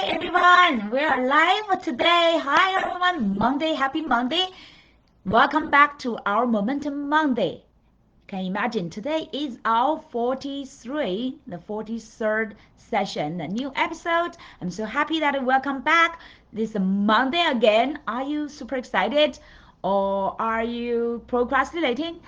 Hi everyone, we are live today. Hi everyone, Monday, happy Monday. Welcome back to our Momentum Monday. Can you imagine today is our 43rd session, a new episode. I'm so happy that welcome back this Monday again. Are you super excited? Or are you procrastinating?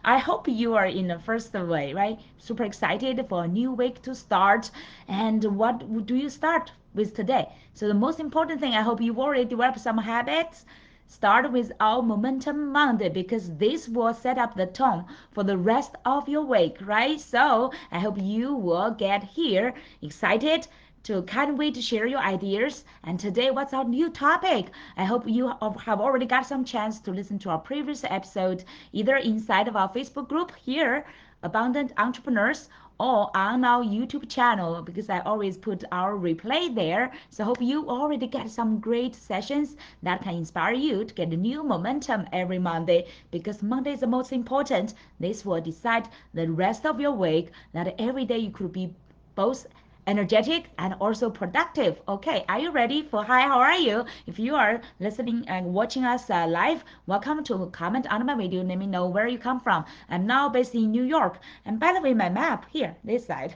I hope you are in the first way, right? Super excited for a new week to start. And what do you start with today? So the most important thing, I hope you've already developed some habits. Start with our Momentum Monday because this will set up the tone for the rest of your week, right? So I hope you will get here excited to can't wait to share your ideas. And today, what's our new topic? I hope you have already got some chance to listen to our previous episode, either inside of our Facebook group here, Abundant Entrepreneurs, or on our YouTube channel because I always put our replay there. So I hope you already get some great sessions that can inspire you to get a new momentum every Monday because Monday is the most important. This will decide the rest of your week that every day you could be both energetic and also productive. Okay, are you ready for hi? How are you? If you are listening and watching us live, welcome to comment on my video. Let me know where you come from. I'm now based in New York. And by the way, my map here, this side,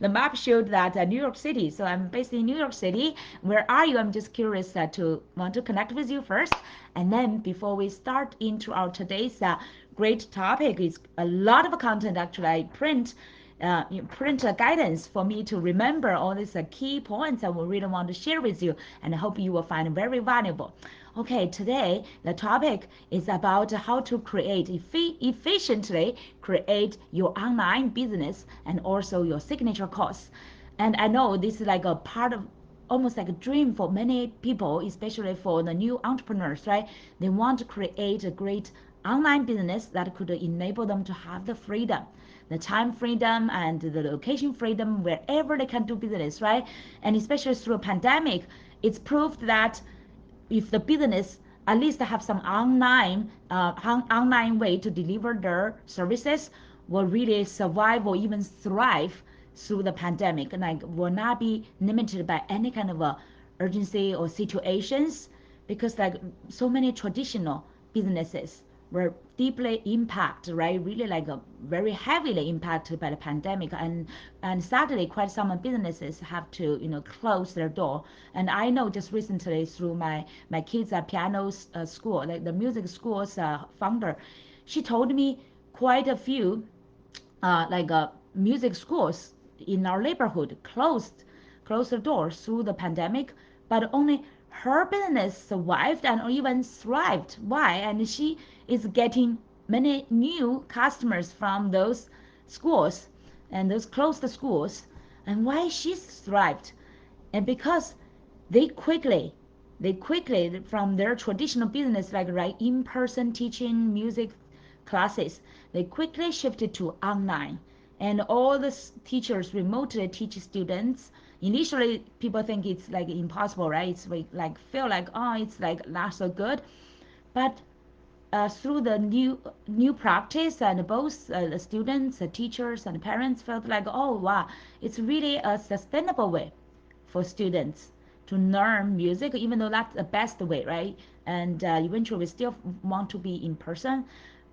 the map showed that New York City. So I'm based in New York City. Where are you? I'm just curious to want to connect with you first. And then before we start into our today's great topic, is a lot of content actually I print a guidance for me to remember all these key points I will really want to share with you, and I hope you will find very valuable. Okay, today the topic is about how to create efficiently create your online business and also your signature course. And I know this is like a part of almost like a dream for many people, especially for the new entrepreneurs, right? They want to create a great online business that could enable them to have the freedom, the time freedom and the location freedom wherever they can do business, right? And especially through a pandemic, it's proved that if the business at least have some online way to deliver their services, will really survive or even thrive through the pandemic, and like will not be limited by any kind of urgency or situations, because like so many traditional businesses were deeply impacted, right? Really like a very heavily impacted by the pandemic, and sadly, quite some businesses have to close their door. And I know just recently through my kids' piano school, like the music school's founder, she told me quite a few music schools in our neighborhood closed the doors through the pandemic, but only her business survived and even thrived. Why? And she is getting many new customers from those schools and those closed schools. And why she's thrived? And because they quickly from their traditional business like in-person teaching music classes, they quickly shifted to online, and all the teachers remotely teach students. Initially people think it's like impossible, right? It's like feel like, oh, it's like not so good. But through the new practice, and both the students, the teachers and the parents felt like, oh wow, it's really a sustainable way for students to learn music, even though that's the best way, right? And eventually we still want to be in person,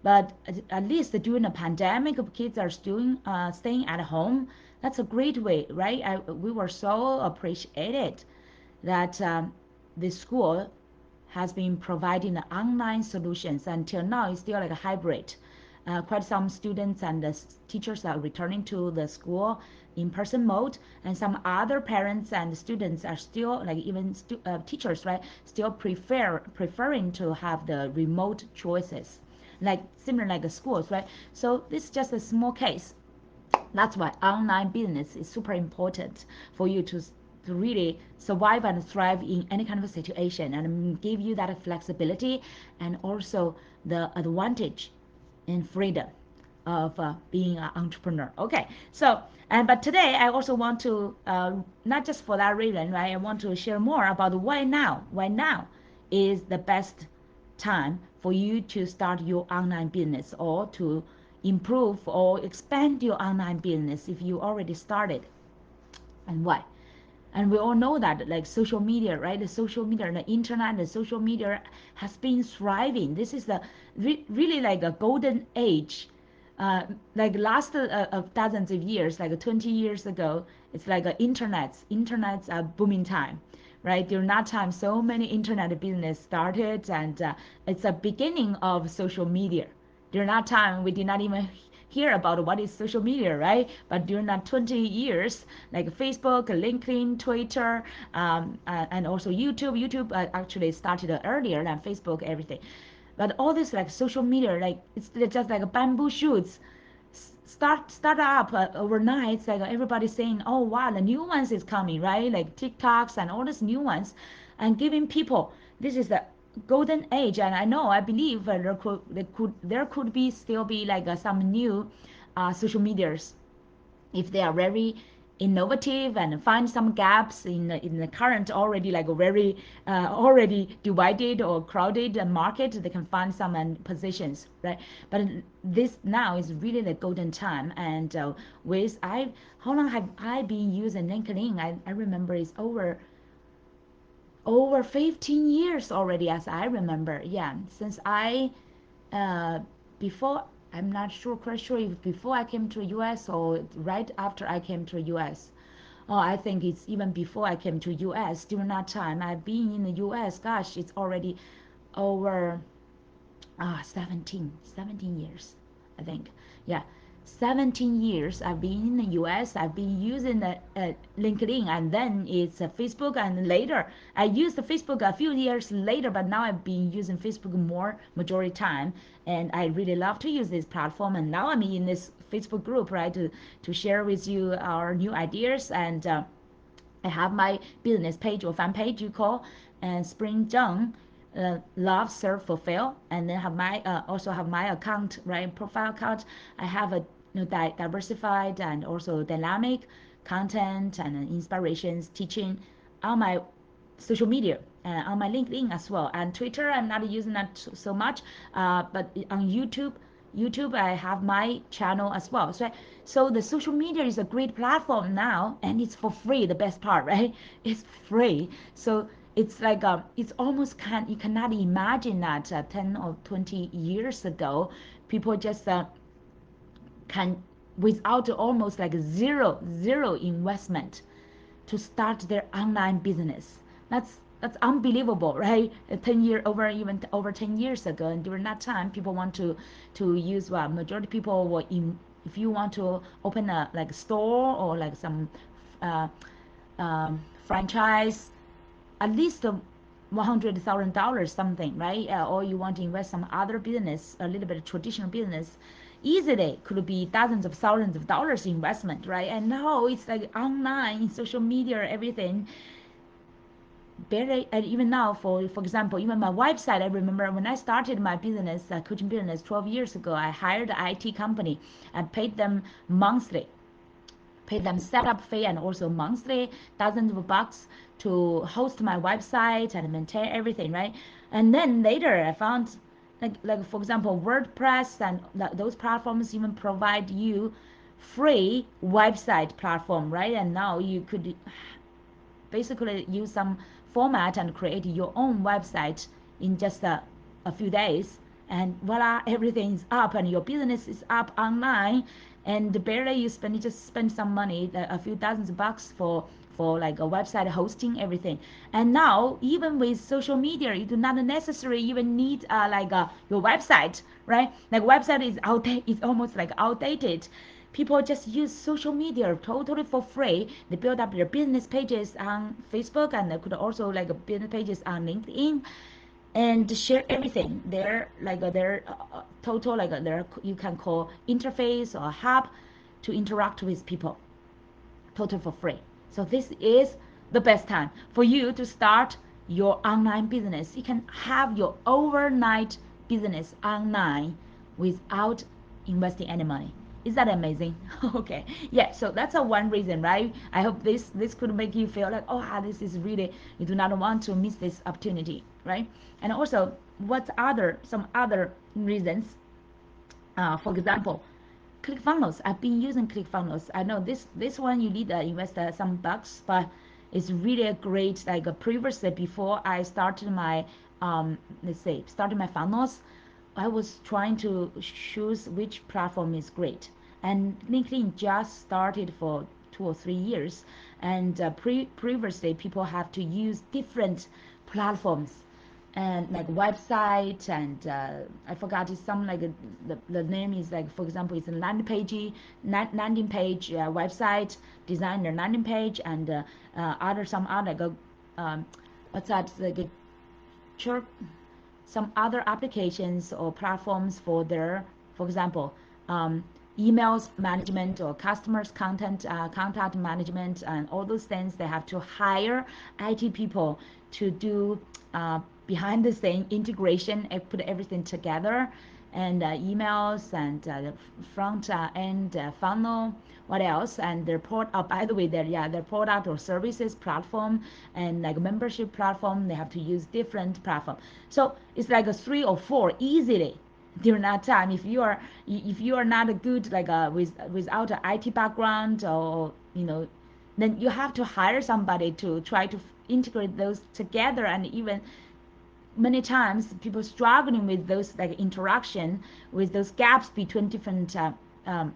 but at least during the pandemic, kids are still staying at home. That's a great way, right? We were so appreciated that the school has been providing the online solutions. Until now it's still like a hybrid. Quite some students and the teachers are returning to the school in person mode, and some other parents and students are still like even teachers, right, still preferring to have the remote choices, like similar like the schools, right? So this is just a small case. That's why online business is super important for you to really survive and thrive in any kind of a situation, and give you that flexibility and also the advantage and freedom of being an entrepreneur. Okay, so but today I also want to not just for that reason, right? I want to share more about why now. Why now is the best time for you to start your online business, or to improve or expand your online business if you already started, and why. And we all know that like social media, right? The social media, the internet, the social media has been thriving. This is the really like a golden age. Like last of dozens of years, like 20 years ago, it's like internet's a booming time, right? During that time, so many internet business started, and it's a beginning of social media. During that time, we did not even hear about what is social media, right? But during that 20 years, like Facebook, LinkedIn, Twitter, and also YouTube. YouTube actually started earlier than Facebook, everything. But all this like social media, like it's just like bamboo shoots start up overnight. It's like everybody saying, oh wow, the new ones is coming, right? Like TikToks and all these new ones, and giving people, this is the golden age. And I know, I believe there could be still be like some new social medias if they are very innovative and find some gaps in the current already like a very already divided or crowded market. They can find some positions, right? But this now is really the golden time. And with I how long have I been using LinkedIn? I remember it's over 15 years already, as I remember. Yeah, since I uh, before, I'm not sure, quite sure if before I came to US or right after I came to US. Oh, I think it's even before I came to US. During that time, I've been in the US. Gosh, it's already over 17 years, I think. Yeah, 17 years I've been in the US. I've been using the LinkedIn, and then it's Facebook, and later I used the Facebook a few years later, but now I've been using Facebook more majority time, and I really love to use this platform. And now I'm in this Facebook group, right, to share with you our new ideas. And I have my business page or fan page, you call, and Spring Zheng, love, serve, fulfill. And then have my also have my account, right, profile account. I have a diversified and also dynamic content and inspirations teaching on my social media, on my LinkedIn as well, and Twitter. I'm not using that so much, but on YouTube I have my channel as well. So the social media is a great platform now, and it's for free. The best part, right? It's free. So it's like it's almost you cannot imagine that 10 or 20 years ago, people just can, without almost like zero investment, to start their online business. That's unbelievable, right? 10 year over even over 10 years ago, and during that time, people want to use majority people were in. If you want to open a like store or like some uh, franchise, at least $100,000 something, right? Or you want to invest some other business, a little bit of traditional business, easily could be dozens of thousands of dollars investment, right? And now it's like online, social media, everything. Barely, and even now, for example, even my website. I remember when I started my business, coaching business 12 years ago, I hired an IT company and paid them monthly, pay them setup fee and also monthly dozens of bucks to host my website and maintain everything, right? And then later I found like for example WordPress and those platforms even provide you free website platform, right? And now you could basically use some format and create your own website in just a few days, and voila, everything is up and your business is up online. And barely you just spend some money, a few thousands of bucks for like a website hosting everything. And now even with social media, you do not necessarily even need your website, right? Like website is outdated, it's almost like outdated. People just use social media totally for free. They build up their business pages on Facebook, and they could also like business pages on LinkedIn, and share everything. Their total their, you can call interface or hub to interact with people, total for free. So this is the best time for you to start your online business. You can have your overnight business online without investing any money. Is that amazing? Okay, yeah. So that's a one reason, right? I hope this could make you feel like, oh, this is really, you do not want to miss this opportunity, right? And also, some other reasons? For example, Clickfunnels. I've been using Clickfunnels. I know this one you need to invest some bucks, but It's really a great, like previously before I started my let's say started my funnels, I was trying to choose which platform is great. And LinkedIn just started for 2 or 3 years, and previously people have to use different platforms and like website and I forgot it's some like the name is like, for example, it's a landing page website designer landing page and other some other like what's that like a church, some other applications or platforms for their, for example, um, emails management or customers contact management and all those things. They have to hire IT people to do behind the scene integration and put everything together, and emails and the front end funnel. What else? And their by the way, their product or services platform and like membership platform. They have to use different platform. So it's like a 3 or 4 easily during that time. If you are not a good like without an IT background, or then you have to hire somebody to try to integrate those together. And even many times people struggling with those like interaction with those gaps between um,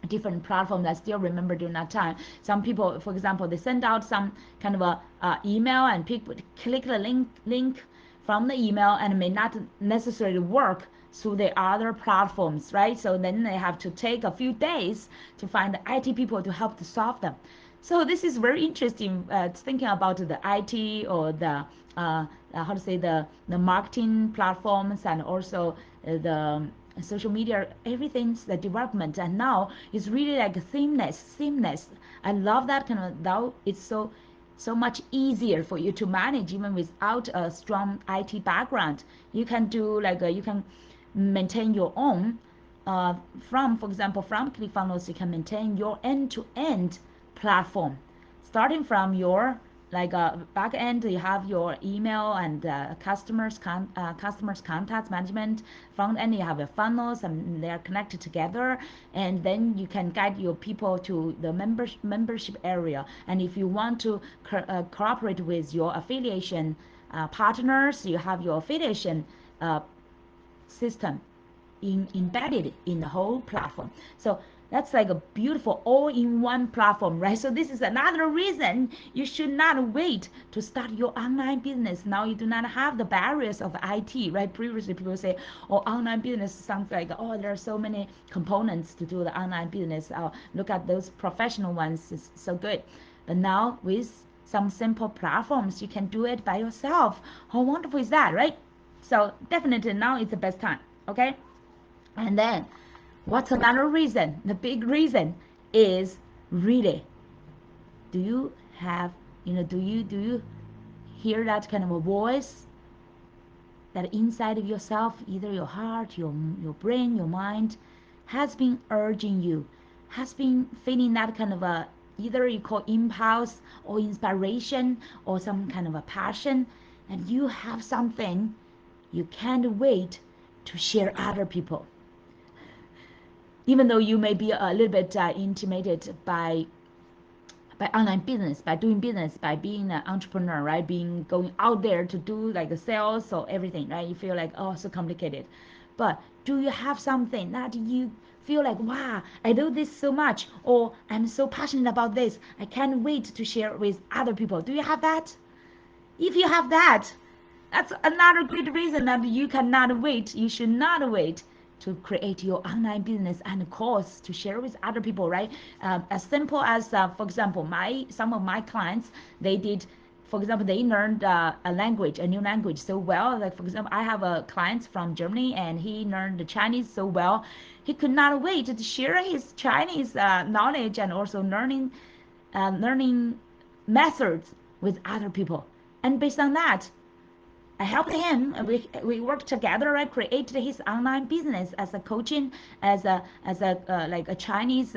different platforms. I still remember during that time, some people, for example, they send out some kind of a email and people click the link from the email and it may not necessarily work through the other platforms, right? So then they have to take a few days to find the IT people to help to solve them. So this is very interesting, thinking about the IT or the how to say the marketing platforms and also the social media, everything's the development, and now it's really like seamless. I love that kind of, now it's so much easier for you to manage even without a strong IT background. You can do like you can maintain your own for example, from Clickfunnels, you can maintain your end-to-end platform, starting from your like back end. You have your email and customers contacts management. Front end, you have your funnels and they are connected together, and then you can guide your people to the membership area. And if you want to cooperate with your affiliation partners, you have your affiliation uh, system embedded in the whole platform. So that's like a beautiful all-in-one platform, right? So this is another reason you should not wait to start your online business. Now you do not have the barriers of IT, right? Previously people say, oh, online business sounds like, oh, there are so many components to do the online business. Look at those professional ones, it's so good. But now with some simple platforms, you can do it by yourself. How wonderful is that, right? So definitely now is the best time, okay? And then what's another reason? The big reason is really, do you have, do you hear that kind of a voice that inside of yourself, either your heart, your brain, your mind, has been urging you, has been feeling that kind of a, either you call impulse or inspiration or some kind of a passion, and you have something you can't wait to share other people, even though you may be a little bit intimidated by online business, by doing business, by being an entrepreneur, right? Being going out there to do like the sales or everything, right? You feel like, oh, so complicated. But do you have something that you feel like, wow, I do this so much, or I'm so passionate about this, I can't wait to share with other people? Do you have that? If you have that, that's another great reason that you cannot wait. You should not wait to create your online business and course to share with other people, right? As simple as, for example, some of my clients, they did, for example, they learned a new language so well. Like, for example, I have a client from Germany and he learned the Chinese so well. He could not wait to share his Chinese knowledge and also learning methods with other people. And based on that, I helped him. We worked together. I created his online business as a coaching, as a like a Chinese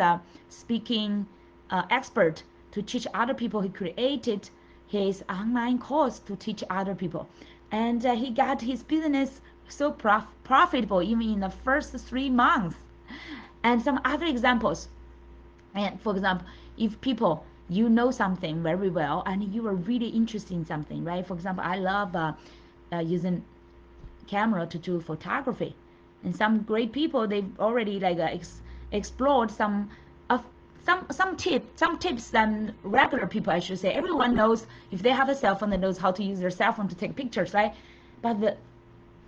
speaking expert to teach other people. He created his online course to teach other people, and he got his business so profitable even in the first 3 months. And some other examples. And for example, if people you know something very well and you are really interested in something, right? For example, I love using camera to do photography, and some great people they've already like explored of some tips than regular people, I should say. Everyone knows if they have a cell phone, they knows how to use their cell phone to take pictures, right? But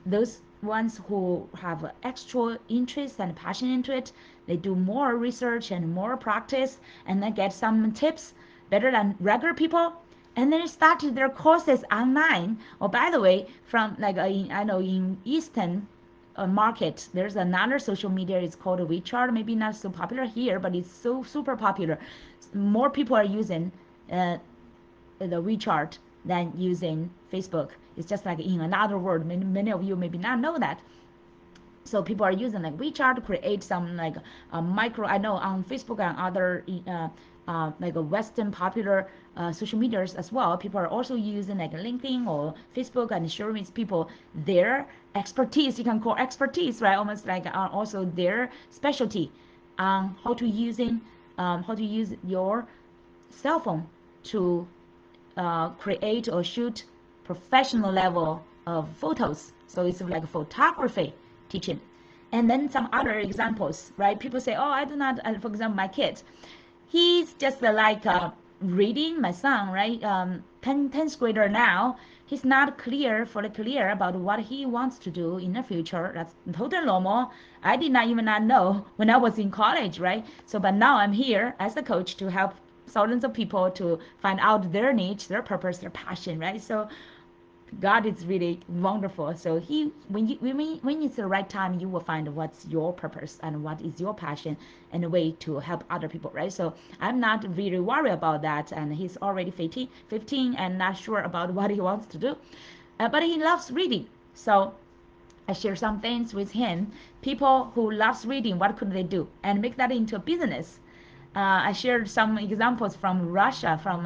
those ones who have extra interest and passion into it, they do more research and more practice, and then get some tips better than regular people, and then started their courses online. Oh, by the way, from like I know in Eastern market, there's another social media. It's called WeChat. Maybe not so popular here, but it's so super popular. More people are using uh, the WeChat than using Facebook. It's just like in another world. Many of you maybe not know that. So people are using like WeChat to create some like micro. I know on Facebook and other like a Western popular social medias as well. People are also using like LinkedIn or Facebook and sharing with people their expertise. You can call expertise, right? Almost like also their specialty on how to use your cell phone to create or shoot professional level of photos. So it's like photography teaching. And then some other examples, right? People say, oh, I do not, for example, my kid, he's just like reading, my son, right? 10th grader now. He's not clear about what he wants to do in the future. That's totally normal. I did not even not know when I was in college, right? So, but now I'm here as a coach to help thousands of people to find out their niche, their purpose, their passion, right? So God is really wonderful. So when it's the right time, you will find what's your purpose and what is your passion and a way to help other people, right? So I'm not really worried about that. And he's already 15 and not sure about what he wants to do, but he loves reading. So I share some things with him. People who loves reading, what could they do and make that into a business? I shared some examples from Russia, from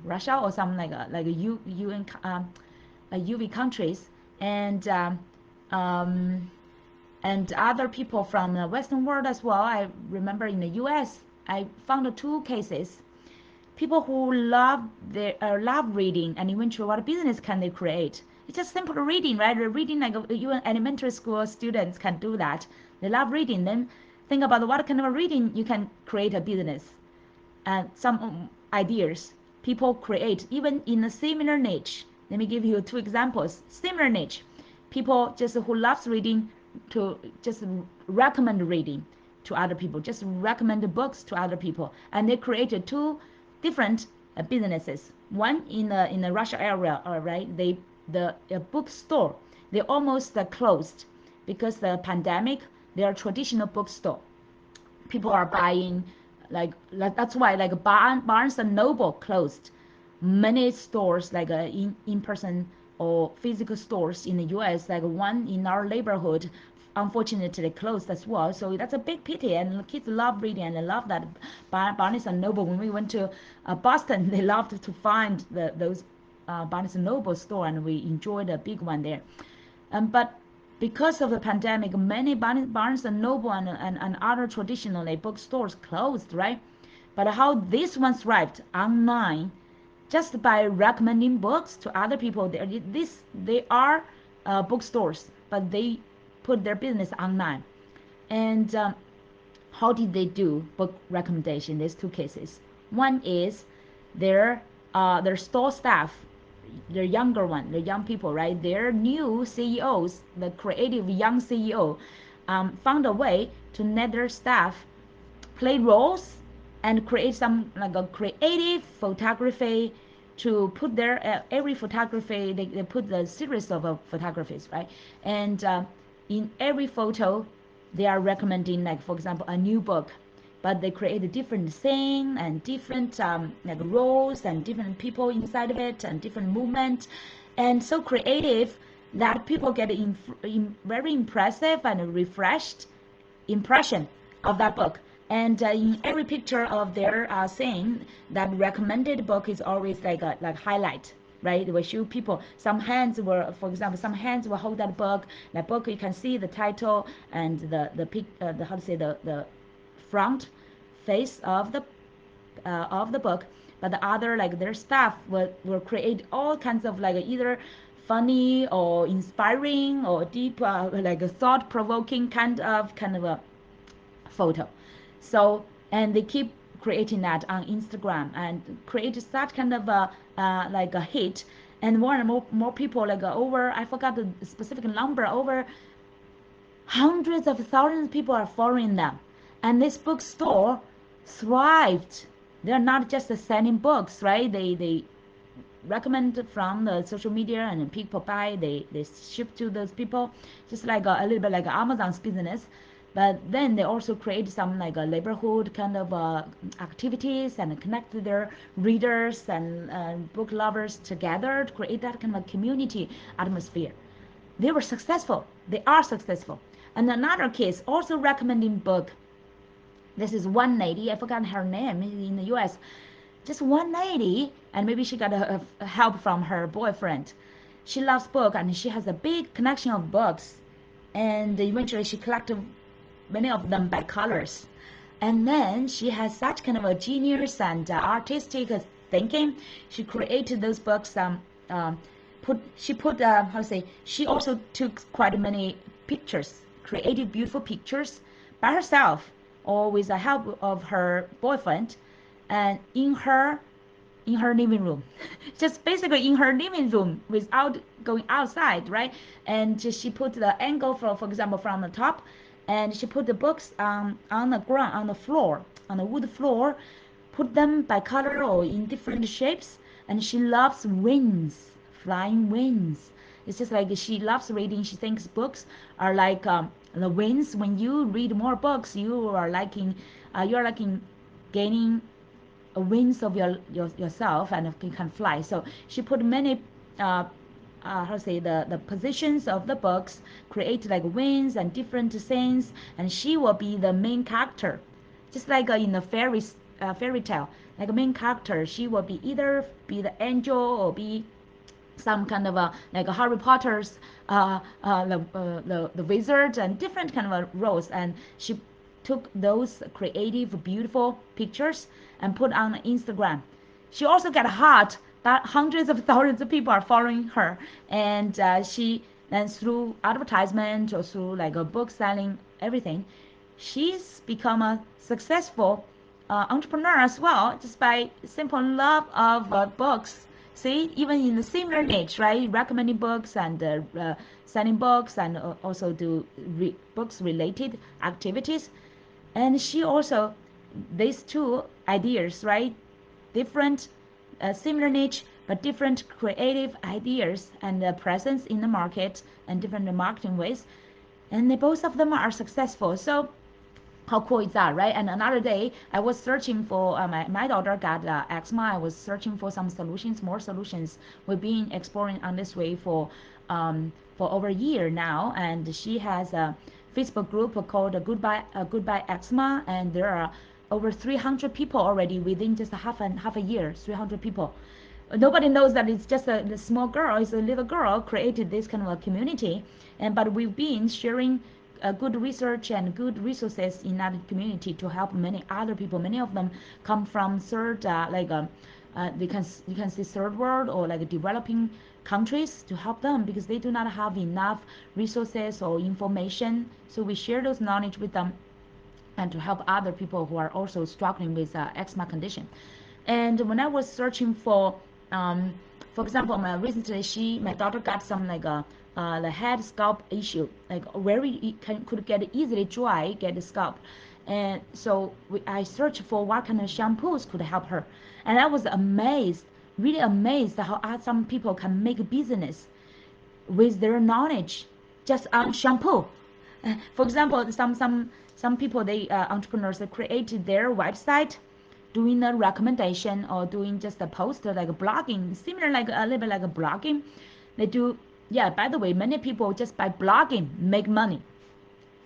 Russia or some like a UN UV countries, and um, and other people from the Western world as well. I remember in the U.S. I found two cases. People who love reading, and eventually what business can they create? It's just simple reading, right? Reading like even elementary school students can do that. They love reading. Then think about what kind of reading you can create a business. And some ideas people create even in a similar niche. Let me give you two examples. Similar niche, people just who loves reading to just recommend reading to other people, just recommend books to other people, and they created two different businesses. One in the Russia area, right? The bookstore they almost closed because the pandemic. They are traditional bookstore. People are buying like that's why like Barnes and Noble closed. Many stores like in person or physical stores in the US, like one in our neighborhood, unfortunately closed as well. So that's a big pity. And kids love reading and they love that Barnes and Noble. When we went to Boston, they loved to find those Barnes and Noble store, and we enjoyed a big one there. But because of the pandemic, many Barnes and Noble and other traditional bookstores closed, right? But how this one thrived online, just by recommending books to other people. They are bookstores, but they put their business online. And how did they do book recommendation? There's two cases. One is their store staff, their younger one, the young people, right? Their new CEOs, the creative young CEO, found a way to let their staff play roles and create some like a creative photography to put their every photography they put the series of photographies, right? And in every photo they are recommending, like for example, a new book, but they create a different scene and different like roles and different people inside of it and different movement, and so creative that people get very impressive and refreshed impression of that book. And in every picture of their saying that recommended book is always like a like highlight, right? They will show people. Some hands were, for example, some hands will hold that book. That book you can see the title and the how to say the front face of the of the book, but the other like their staff will create all kinds of like either funny or inspiring or deep like a thought provoking kind of a photo. So and they keep creating that on Instagram and create such kind of a like a hit, and more and more people like over, I forgot the specific number, over hundreds of thousands of people are following them, and this bookstore thrived. They're not just selling books, right? They recommend from the social media and people buy, they ship to those people, just like a little bit like Amazon's business. But then they also create some like a neighborhood kind of activities and connect their readers and book lovers together to create that kind of community atmosphere. They were successful. They are successful. And another case also recommending book. This is one lady, I forgot her name, in the US. Just one lady, and maybe she got a help from her boyfriend. She loves book and she has a big collection of books, and eventually she collected many of them by colors. And then she has such kind of a genius and artistic thinking. She created those books. She put how to say? She also took quite many pictures, created beautiful pictures by herself or with the help of her boyfriend, and in her living room, just basically in her living room without going outside, right? And she put the angle for example from the top, and she put the books on the ground, on the floor, on the wood floor, put them by color or in different shapes. And she loves wings, flying wings. It's just like she loves reading. She thinks books are like the winds. When you read more books, you're liking gaining wings of yourself, and you can fly. So she put many how to say, the positions of the books, create like wings and different scenes, and she will be the main character, just like in a fairy tale. Like a main character, she will be either be the angel or be some kind of a like a Harry Potter's the wizard, and different kind of roles. And she took those creative, beautiful pictures and put on Instagram. She also got hot that hundreds of thousands of people are following her, and she then through advertisement or through like a book selling everything, she's become a successful entrepreneur as well, just by simple love of books. See, even in the similar niche, right? Recommending books and selling books, and also do books related activities. And she also, these two ideas, right? Different, similar niche, but different creative ideas and presence in the market and different marketing ways. And they, both of them are successful. So how cool is that, right? And another day, I was searching for my daughter got eczema. I was searching for some solutions, more solutions. We've been exploring on this way for over a year now, and she has a Facebook group called Goodbye Eczema, and there are over 300 people already within just half a year. 300 people. Nobody knows that it's just a small girl. It's a little girl created this kind of a community, and but we've been sharing good research and good resources in that community to help many other people. Many of them come from third, you can see third world or like developing countries, to help them because they do not have enough resources or information. So we share those knowledge with them, and to help other people who are also struggling with eczema condition. And when I was searching um, for example, my daughter got some like the head scalp issue, like very could get easily dry, get the scalp. And so I searched for what kind of shampoos could help her, and I was amazed, really amazed how some people can make a business with their knowledge just on shampoo. For example, some people, they entrepreneurs, they created their website doing a recommendation or doing just a post like a blogging, similar like a little bit like a blogging. They do, yeah. By the way, many people just by blogging make money.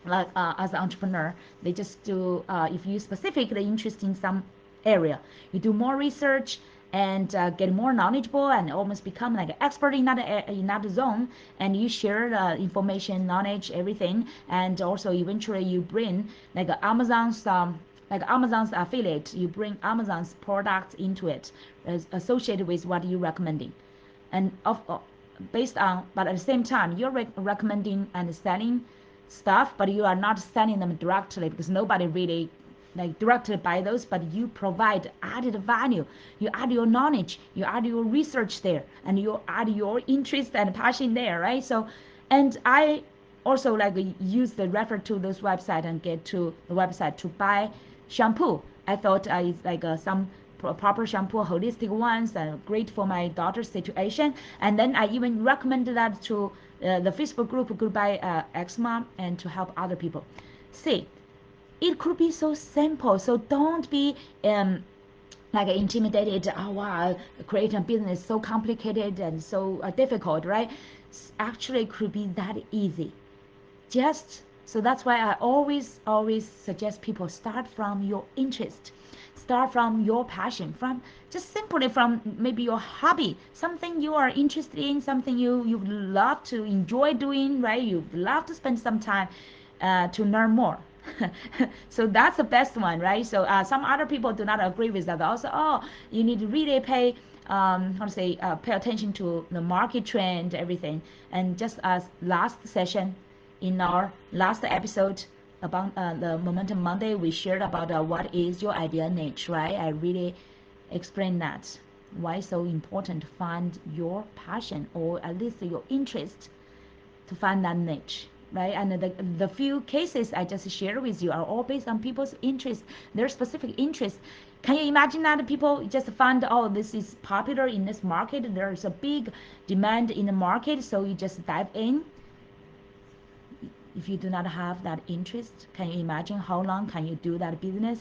Like as an entrepreneur, they just do. If you specifically interested in some area, you do more research and get more knowledgeable and almost become like an expert in that zone, and you share the information, knowledge, everything, and also eventually you bring like Amazon's like Amazon's affiliate, you bring Amazon's products into it, associated with what you're recommending, and based on, but at the same time, you're recommending and selling stuff, but you are not selling them directly because nobody really like directly buy those, but you provide added value. You add your knowledge, you add your research there, and you add your interest and passion there, right? So, and I also like use the refer to this website and get to the website to buy shampoo. I thought it's like some proper shampoo, holistic ones, and great for my daughter's situation. And then I even recommended that to the Facebook group Goodbye Eczema and to help other people. See, it could be so simple. So don't be like intimidated. Oh wow, creating a business is so complicated and so difficult, right? Actually, it could be that easy. Just so that's why I always suggest people start from your interest, start from your passion, from just simply from maybe your hobby, something you are interested in, something you love to enjoy doing, right? You love to spend some time to learn more. So that's the best one, right? So some other people do not agree with that. Also, oh, you need to really pay how to say pay attention to the market trend, everything. And just as last session in our last episode about the Momentum Monday, we shared about what is your ideal niche, right? I really explained that. Why it's so important to find your passion or at least your interest to find that niche, right? And the few cases I just shared with you are all based on people's interest, their specific interest. Can you imagine that people just find, oh, this is popular in this market, there's a big demand in the market, so you just dive in. If you do not have that interest, can you imagine how long can you do that business?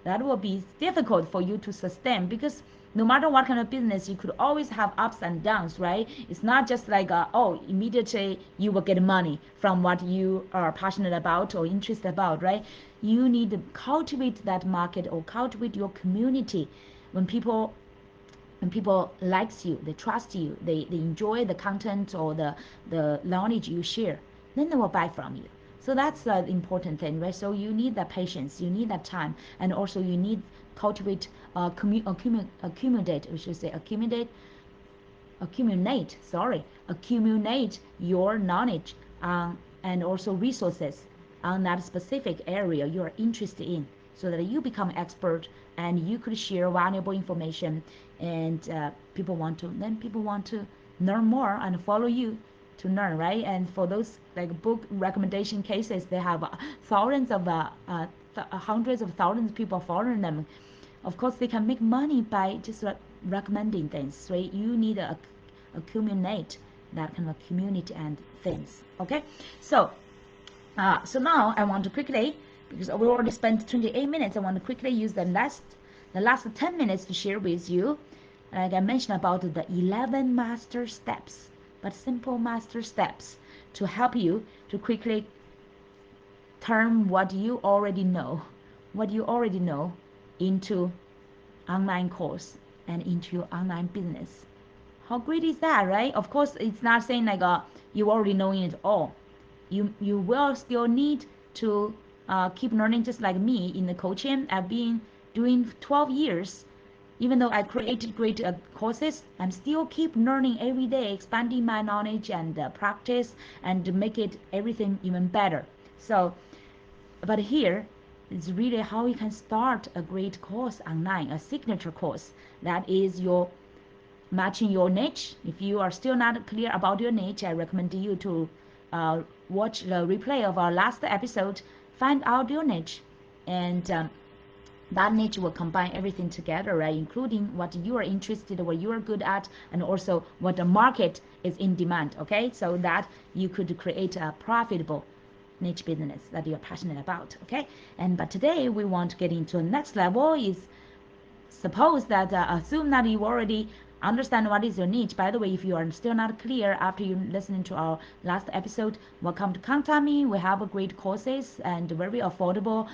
That will be difficult for you to sustain because no matter what kind of business, you could always have ups and downs, right? It's not just like, oh, immediately you will get money from what you are passionate about or interested about, right? You need to cultivate that market or cultivate your community. When people likes you, they trust you, they enjoy the content or the knowledge you share, then they will buy from you. So that's the important thing, right? So you need that patience, you need that time, and also you need cultivate accumulate, we should say accumulate your knowledge and also resources on that specific area you are interested in so that you become expert and you could share valuable information and people want to learn more and follow you to learn, right? And for those like book recommendation cases, they have thousands of hundreds of thousands of people following them. Of course they can make money by just recommending things, right? You need to accumulate that kind of community and things. Okay, so so now I want to quickly, because we already spent 28 minutes, I want to quickly use the last 10 minutes to share with you, like I mentioned, about the 11 master steps, but simple master steps to help you to quickly turn what you already know into online course and into your online business. How great is that, right? Of course, it's not saying like you already know it all. You will still need to keep learning, just like me in the coaching. I've been doing 12 years. Even though I created great courses, I'm still keep learning every day, expanding my knowledge and practice and make it everything even better. So, but here is really how you can start a great course online, a signature course that is your matching your niche. If you are still not clear about your niche, I recommend you to watch the replay of our last episode, find out your niche, and that niche will combine everything together, right? Including what you are interested, what you are good at, and also what the market is in demand. Okay, so that you could create a profitable niche business that you're passionate about. Okay, and but today we want to get into the next level. Is suppose that assume that you already understand what is your niche. By the way, if you are still not clear after you listening to our last episode, welcome to contact me. We have a great courses and very affordable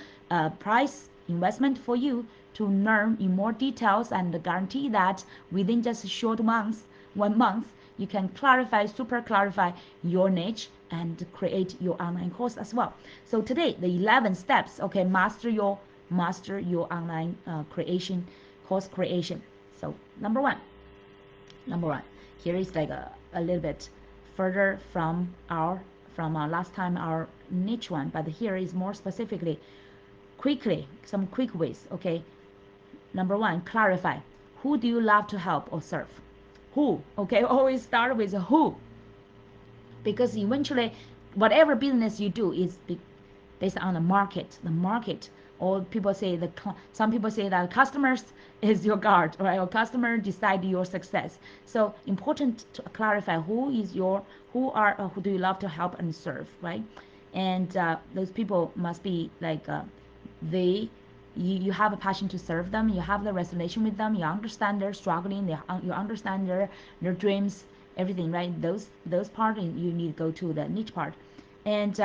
price investment for you to learn in more details and guarantee that within just short months, 1 month, you can super clarify your niche and create your online course as well. So today, the 11 steps, okay, master your master your online creation, course creation. So number one, here is like a little bit further from last time our niche one, but here is more specifically quickly some quick ways. Okay, number one, clarify who do you love to help or serve. Who? Okay, always start with who, because eventually whatever business you do is based on the market, or people say some people say that customers is your guard, right? Or customer decide your success. So important to clarify who do you love to help and serve, right? And those people must be like they you have a passion to serve them, you have the resonation with them, you understand their struggling, you understand their dreams, everything, right? Those part you need to go to the niche part. And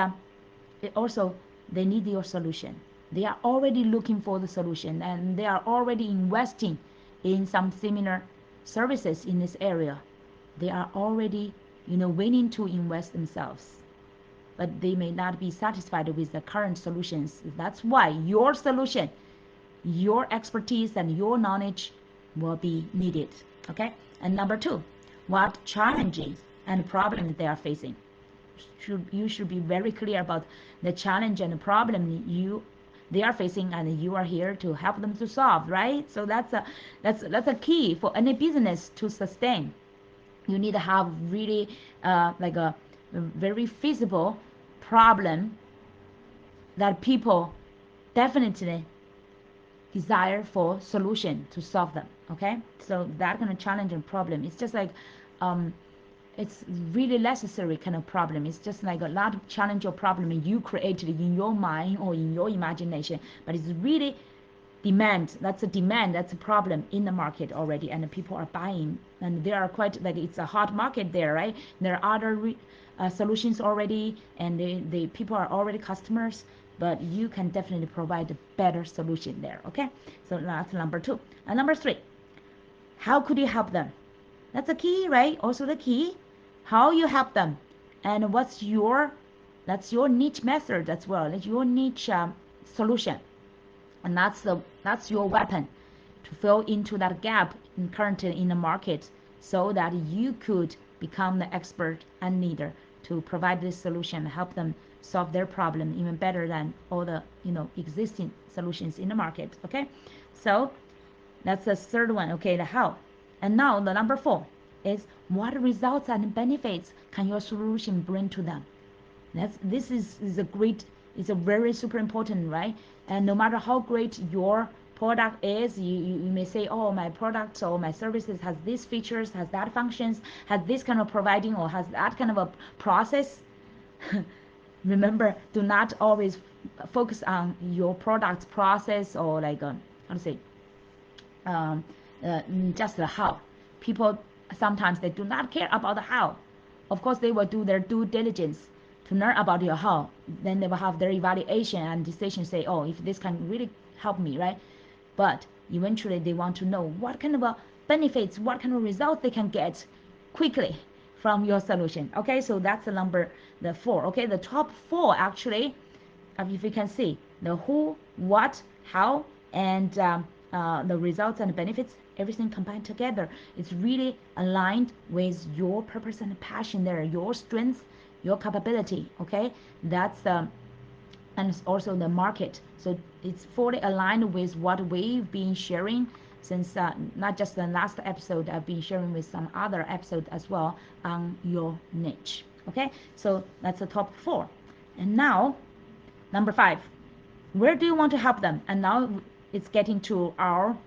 also they need your solution. They are already looking for the solution, and they are already investing in some similar services in this area. They are already willing to invest themselves, but they may not be satisfied with the current solutions. That's why your solution, your expertise, and your knowledge will be needed. Okay. And number two, what challenges and problems they are facing. You should be very clear about the challenge and the problem they are facing, and you are here to help them to solve, right? So that's a key for any business to sustain. You need to have really like a very feasible problem that people definitely desire for solution to solve them. Okay, so that kind of challenge and problem, it's just like um, it's really necessary kind of problem. It's just like a lot of challenge or problem you created in your mind or in your imagination, but it's really demand. That's a demand, that's a problem in the market already, and the people are buying, and they are quite like it's a hot market there, right? There are other solutions already, and the people are already customers, but you can definitely provide a better solution there. Okay, so that's number two. And number three, how could you help them? That's the key, right? Also the key, how you help them, and that's your niche method as well. That's your niche solution, and that's your weapon to fill into that gap currently in the market, so that you could become the expert and leader to provide this solution, help them solve their problem even better than all the existing solutions in the market. Okay, so that's the third one. Okay, the how. And now the number four is what results and benefits can your solution bring to them. This is a great, it's a very super important, right? And no matter how great your product is, you may say, oh, my product or my services has these features, has that functions, has this kind of providing, or has that kind of a process. Remember, do not always focus on your product's process, or like how to say um, just the how. People sometimes they do not care about the how. Of course, they will do their due diligence to learn about your how. Then they will have their evaluation and decision. Say, oh, if this can really help me, right? But eventually, they want to know what kind of benefits, what kind of results they can get quickly from your solution. Okay, so that's the four. Okay, the top four actually, if you can see, the who, what, how, and the results and benefits, everything combined together. It's really aligned with your purpose and passion there, your strengths, your capability. Okay, that's and it's also the market. So it's fully aligned with what we've been sharing since not just the last episode. I've been sharing with some other episodes as well on your niche. Okay, so that's the top four. And now number five, where do you want to help them? And now it's getting to our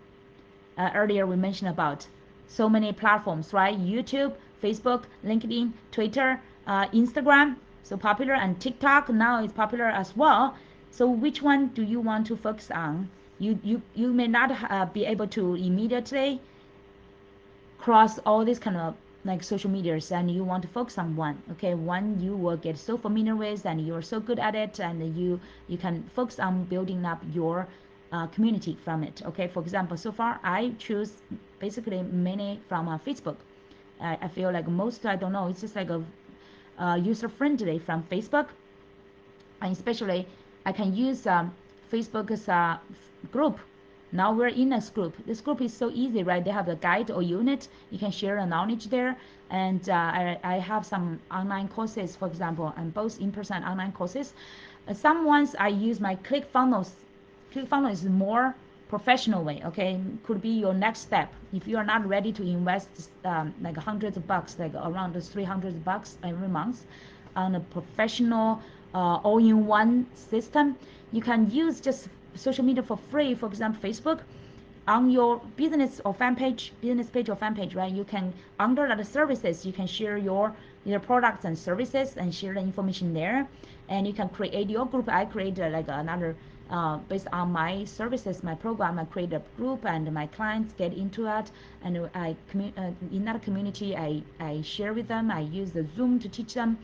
earlier we mentioned about so many platforms, right? YouTube, Facebook, LinkedIn, Twitter, Instagram, so popular, and TikTok now is popular as well. So which one do you want to focus on? You may not be able to immediately cross all these kind of like social medias, and you want to focus on one. Okay, one you will get so familiar with and you're so good at it, and you can focus on building up your community from it. Okay, for example, so far I choose basically many from Facebook. I feel like most, I don't know, it's just like a user friendly from Facebook, and especially I can use Facebook's group. Now we're in this group. This group is so easy, right? They have a guide or unit. You can share the knowledge there. And I have some online courses, for example, and both in-person online courses. Some ones I use my Clickfunnels. Clickfunnels is more professional way, okay? Could be your next step. If you are not ready to invest like hundreds of bucks, like around $300 every month on a professional all-in-one system, you can use just social media for free. For example, Facebook, on your business page or fan page, right? You can, under the services, you can share your products and services and share the information there. And you can create your group. I created like another based on my services, my program. I create a group and my clients get into that. And in that community, I share with them. I use the Zoom to teach them.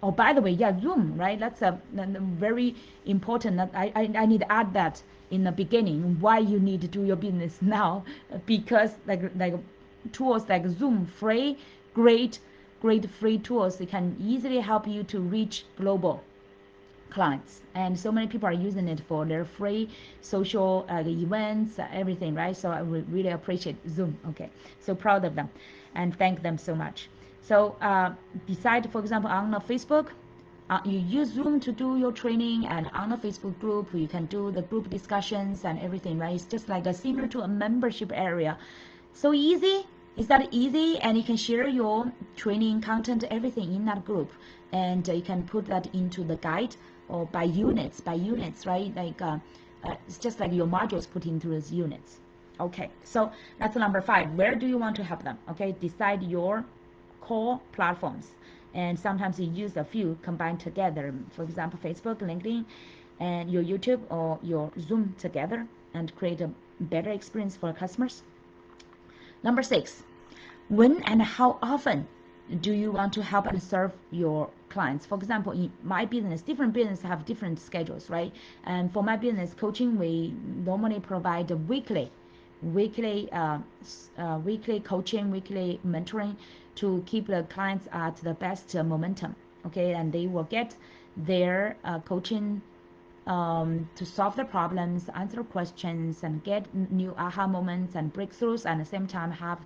Oh, by the way, yeah, Zoom, right? That's a very important. I need to add that in the beginning, why you need to do your business now, because like tools like Zoom, free, great free tools, they can easily help you to reach global clients, and so many people are using it for their free social events, everything, right? So I would really appreciate Zoom. Okay, so proud of them and thank them so much. So beside, for example, on the Facebook, you use Zoom to do your training, and on the Facebook group you can do the group discussions and everything, right? It's just like a similar to a membership area. So easy. Is that easy? And you can share your training content, everything in that group, and you can put that into the guide or by units, right? Like it's just like your modules put into those units. Okay, so that's number 5. Where do you want to help them? Okay, decide your core platforms, and sometimes you use a few combined together. For example, Facebook, LinkedIn, and your YouTube or your Zoom together, and create a better experience for customers. Number 6, when and how often do you want to help and serve your clients? For example, in my business, different businesses have different schedules, right? And for my business coaching, we normally provide a weekly coaching, weekly mentoring to keep the clients at the best momentum. Okay, and they will get their coaching to solve the problems, answer questions, and get new aha moments and breakthroughs, and at the same time have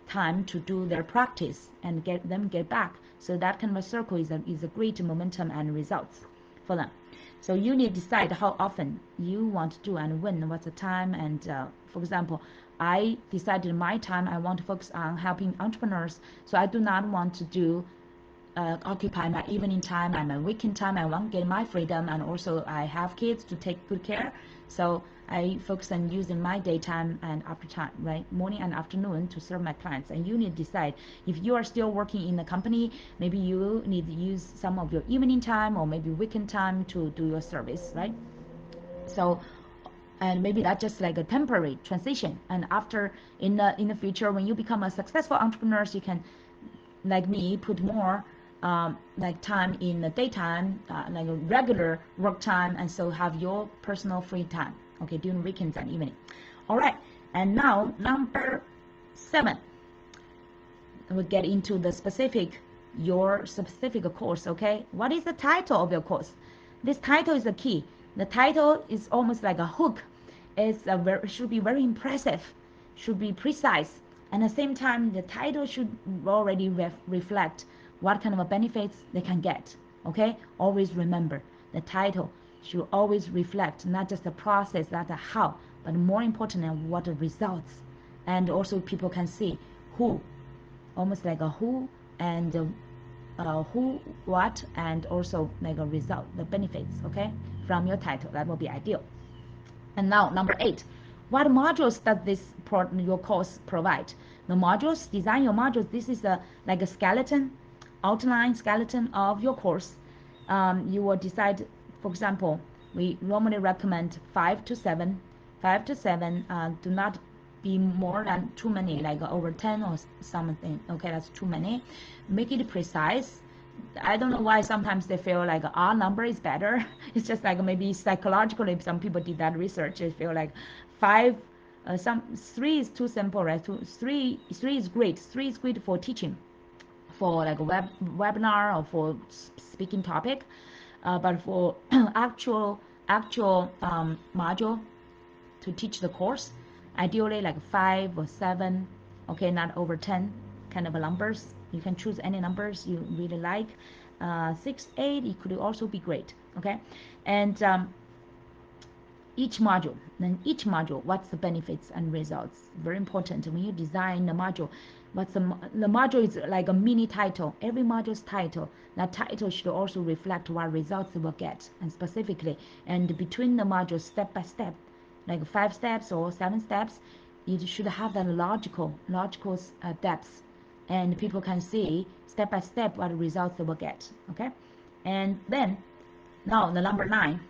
time to do their practice and get back. So that kind of a circle is a great momentum and results for them. So you need to decide how often you want to do and when, what's the time. And for example, I decided my time I want to focus on helping entrepreneurs. So I do not want to do occupy my evening time and my weekend time. I want to get my freedom, and also I have kids to take good care. So I focus on using my daytime and after time, right, morning and afternoon, to serve my clients. And you need to decide, if you are still working in the company, maybe you need to use some of your evening time or maybe weekend time to do your service, right? So, and maybe that's just like a temporary transition. And after, in the future, when you become a successful entrepreneur, you can, like me, put more like time in the daytime, like a regular work time, and so have your personal free time, okay, during weekends and evening. All right, and now number 7, we get into your specific course. Okay, what is the title of your course? This title is the key. The title is almost like a hook. Should be very impressive, should be precise, and at the same time the title should already reflect what kind of benefits they can get. Okay, always remember, the title should always reflect not just the process, not the how, but more importantly, what the results. And also people can see who, almost like a who, and who, what, and also like a result, the benefits, okay, from your title. That will be ideal. And now number 8, what modules does your course provide? The modules, design your modules. This is like a skeleton, outline skeleton of your course. You will decide, for example, we normally recommend 5 to 7. Do not be more than too many, like over 10 or something. Okay, that's too many. Make it precise. I don't know why sometimes they feel like our number is better. It's just like maybe psychologically, some people did that research. They feel like 5, 3 is too simple, right? 3 is great. 3 is great for teaching, for like a webinar or for speaking topic, but for actual actual module to teach the course, ideally like 5 or 7, okay, not over 10 kind of numbers. You can choose any numbers you really like. 6, 8, it could also be great, okay? And each module, what's the benefits and results? Very important. When you design the module, the module is like a mini title. Every module's title, that title should also reflect what results it will get, and specifically, and between the modules, step by step, like 5 steps or 7 steps, it should have that logical depth, and people can see step by step what results they will get, okay? And then, now the number 9,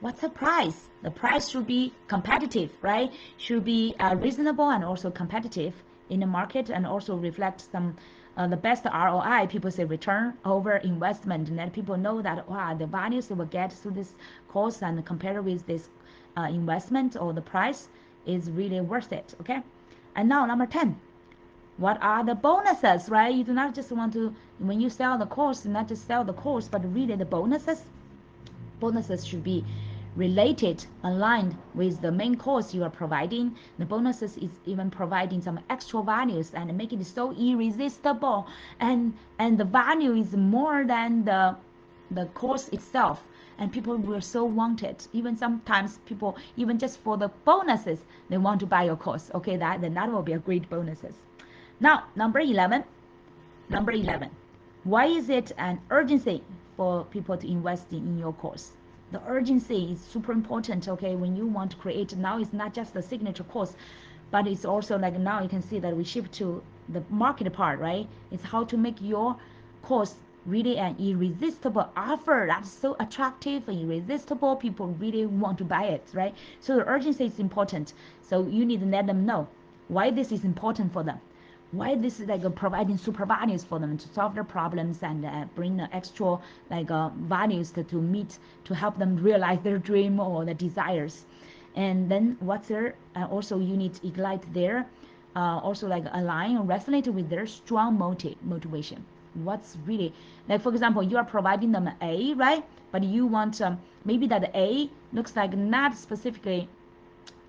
what's the price? The price should be competitive, right? Should be reasonable and also competitive in the market, and also reflect some the best ROI. People say return over investment, and let people know that wow, the values they will get through this course and compared with this investment or the price is really worth it, okay? And now number 10, what are the bonuses, right? You do not just want to, when you sell the course, not just sell the course, but really the bonuses. Bonuses should be related, aligned with the main course you are providing. The bonuses is even providing some extra values and make it so irresistible, and the value is more than the course itself, and people will so want it. Even sometimes people, even just for the bonuses, they want to buy your course, okay? Then that will be a great bonuses. Now number 11, why is it an urgency for people to invest in your course? The urgency is super important, okay? When you want to create, now it's not just the signature course, but it's also like now you can see that we shift to the market part, right? It's how to make your course really an irresistible offer that's so attractive and irresistible. People really want to buy it, right? So the urgency is important. So you need to let them know why this is important for them. Why this is like providing super values for them to solve their problems and bring extra like values to help them realize their dream or their desires. And then what's their also you need to ignite their also like align or resonate with their strong motivation. What's really, like for example, you are providing them an A, right? But you want maybe that A looks like not specifically,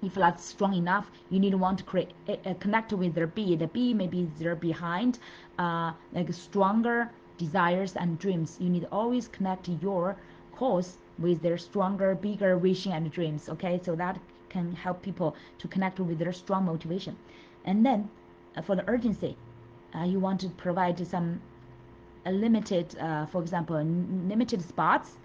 if that's strong enough, you need to want to create connect with their B. The B maybe they're behind like stronger desires and dreams. You need to always connect your course with their stronger, bigger vision and dreams, okay? So that can help people to connect with their strong motivation. And then for the urgency, you want to provide some limited, for example, limited spots.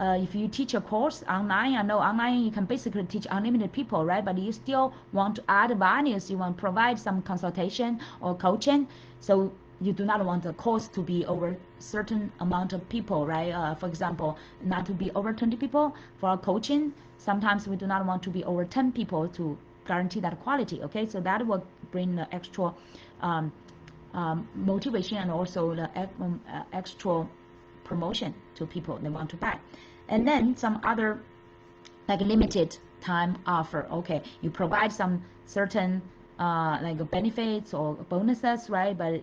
If you teach a course online, I know online you can basically teach unlimited people, right? But you still want to add values. You want to provide some consultation or coaching. So you do not want the course to be over certain amount of people, right? For example, not to be over 20 people. For our coaching, sometimes we do not want to be over 10 people to guarantee that quality, okay? So that will bring the extra motivation and also the extra promotion to people they want to buy. And then some other like limited time offer, okay? You provide some certain like benefits or bonuses, right? But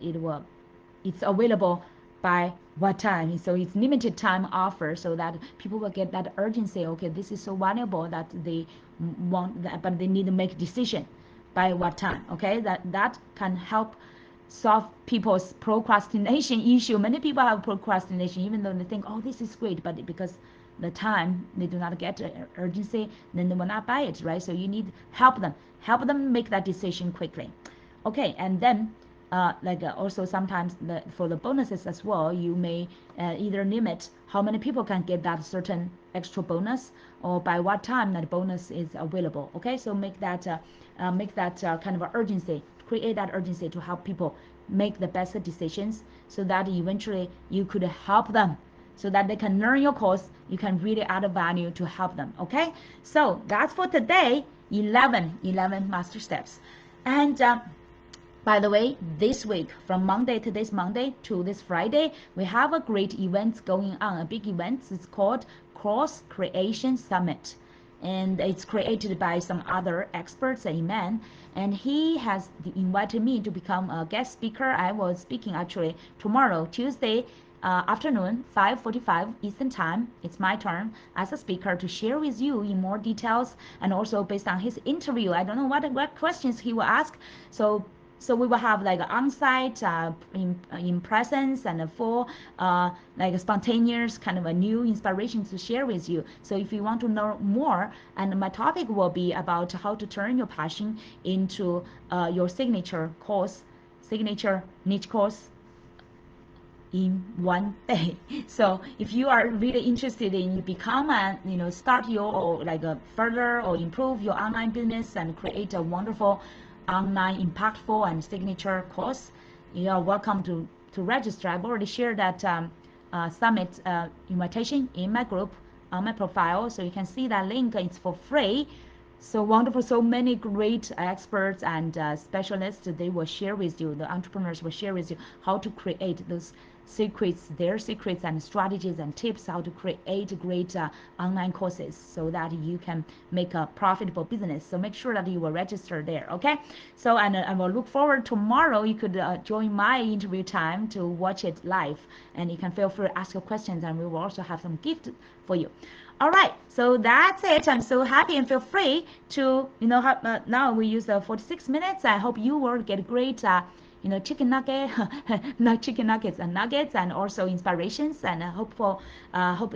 it's available by what time? So it's limited time offer, so that people will get that urgency. Okay, this is so valuable that they want that, but they need to make a decision by what time. Okay, that can help solve people's procrastination issue. Many people have procrastination even though they think, oh, this is great, but because the time they do not get urgency, then they will not buy it, right? So you need help them make that decision quickly. Okay, and then also sometimes for the bonuses as well, you may either limit how many people can get that certain extra bonus, or by what time that bonus is available. Okay, so make that kind of an urgency, create that urgency to help people make the best decisions, so that eventually you could help them, so that they can learn your course. You can really add value to help them. Okay, so that's for today. 11 master steps. And by the way, this week, from Monday to this Friday, we have a great event going on, a big event. It's called Course Creation Summit. and it's created by some other experts, amen. And he has invited me to become a guest speaker. I was speaking actually tomorrow, Tuesday, afternoon, 5:45 Eastern Time. It's my turn as a speaker to share with you in more details, and also based on his interview. I don't know what questions he will ask. So we will have like on-site in presence and a full like spontaneous kind of a new inspiration to share with you. So if you want to know more, and my topic will be about how to turn your passion into your signature niche course in one day. So if you are really interested in become and start your or like a further or improve your online business and create a wonderful online impactful and signature course, you are welcome to register. I've already shared that summit invitation in my group on my profile, so you can see that link. It's for free. So wonderful, so many great experts and specialists, they will share with you, the entrepreneurs will share with you how to create those secrets, their secrets and strategies and tips, how to create great online courses so that you can make a profitable business. So make sure that you will register there, okay? So, and I will look forward tomorrow. You could join my interview time to watch it live, and you can feel free to ask your questions, and we will also have some gift for you. All right, so that's it. I'm so happy, and feel free to, now we use 46 minutes. I hope you will get great, chicken nugget, not chicken nuggets and nuggets, and also inspirations. And hope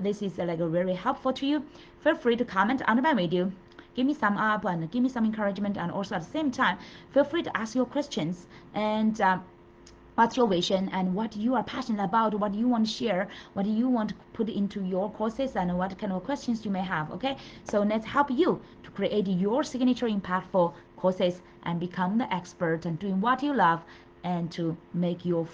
this is like very helpful to you. Feel free to comment on my video. Give me some up and give me some encouragement, and also at the same time, feel free to ask your questions and. What's your vision and what you are passionate about, what you want to share, what you want to put into your courses, and what kind of questions you may have, okay? So let's help you to create your signature impactful courses and become the expert and doing what you love, and to make your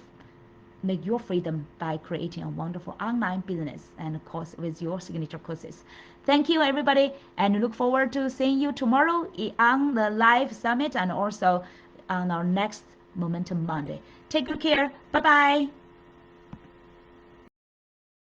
freedom by creating a wonderful online business and course with your signature courses. Thank you, everybody, and look forward to seeing you tomorrow on the live summit and also on our next Momentum Monday. Take good care. Bye-bye.